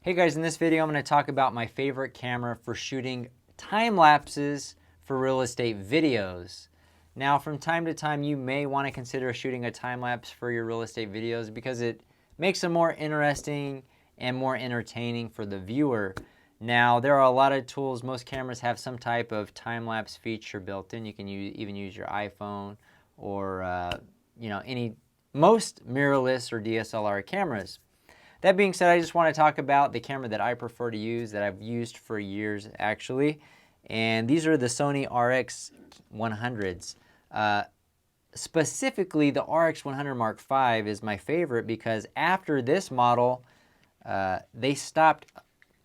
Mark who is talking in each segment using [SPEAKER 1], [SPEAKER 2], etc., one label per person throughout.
[SPEAKER 1] Hey guys, in this video I'm going to talk about my favorite camera for shooting time lapses for real estate videos. Now from time to time you may want to consider shooting a time lapse for your real estate videos because it makes them more interesting and more entertaining for the viewer. Now there are a lot of tools. Most cameras have some type of time lapse feature built in. You can even use your iPhone or most mirrorless or DSLR cameras. That being said, I just want to talk about the camera that I prefer to use, that I've used for years actually, and these are the Sony RX100s. Specifically, the RX100 Mark V is my favorite because after this model, they stopped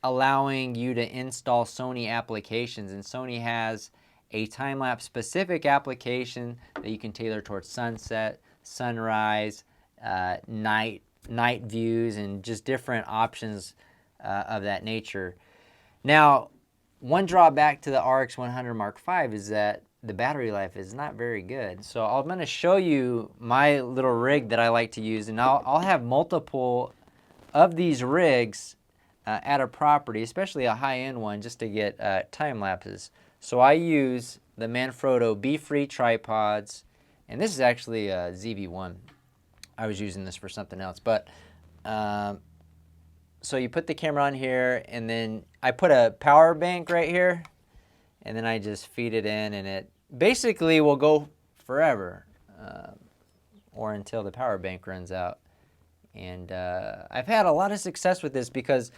[SPEAKER 1] allowing you to install Sony applications, and Sony has a time-lapse specific application that you can tailor towards sunset, sunrise, night views, and just different options of that nature. Now, one drawback to the RX100 Mark V is that the battery life is not very good. So I'm going to show you my little rig that I like to use, and I'll have multiple of these rigs at a property, especially a high-end one, just to get time lapses. So I use the Manfrotto Be-Free tripods, and this is actually a ZV-1. I was using this for something else, but so you put the camera on here, and then I put a power bank right here, and then I just feed it in, and it basically will go forever or until the power bank runs out. And I've had a lot of success with this because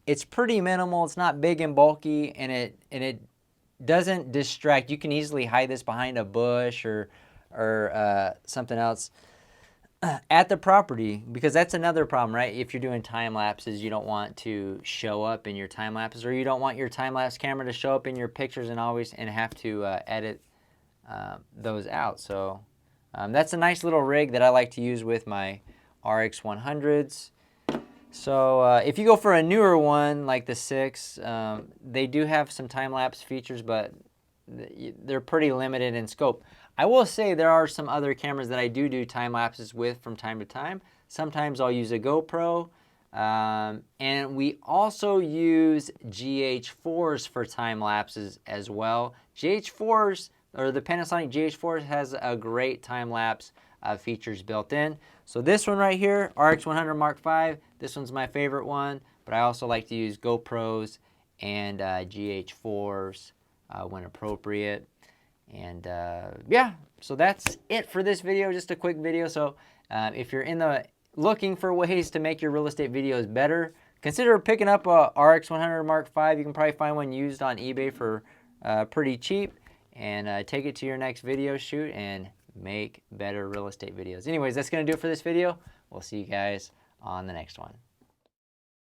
[SPEAKER 1] it's pretty minimal. It's not big and bulky, and it doesn't distract. You can easily hide this behind a bush or something else at the property, because that's another problem, right? If you're doing time lapses, you don't want to show up in your time lapses, or you don't want your time lapse camera to show up in your pictures and have to edit those out. So that's a nice little rig that I like to use with my RX100s. So if you go for a newer one like the 6, they do have some time lapse features, but they're pretty limited in scope. I will say there are some other cameras that I do time lapses with from time to time. Sometimes I'll use a GoPro, and we also use GH4s for time lapses as well. GH4s, or the Panasonic GH4, has a great time lapse features built in. So this one right here, RX100 Mark V, this one's my favorite one, but I also like to use GoPros and GH4s when appropriate. And yeah, so that's it for this video, just a quick video. So if you're looking for ways to make your real estate videos better, consider picking up a RX100 Mark V. You can probably find one used on eBay for pretty cheap, and take it to your next video shoot and make better real estate videos. Anyways, that's going to do it for this video. We'll see you guys on the next one.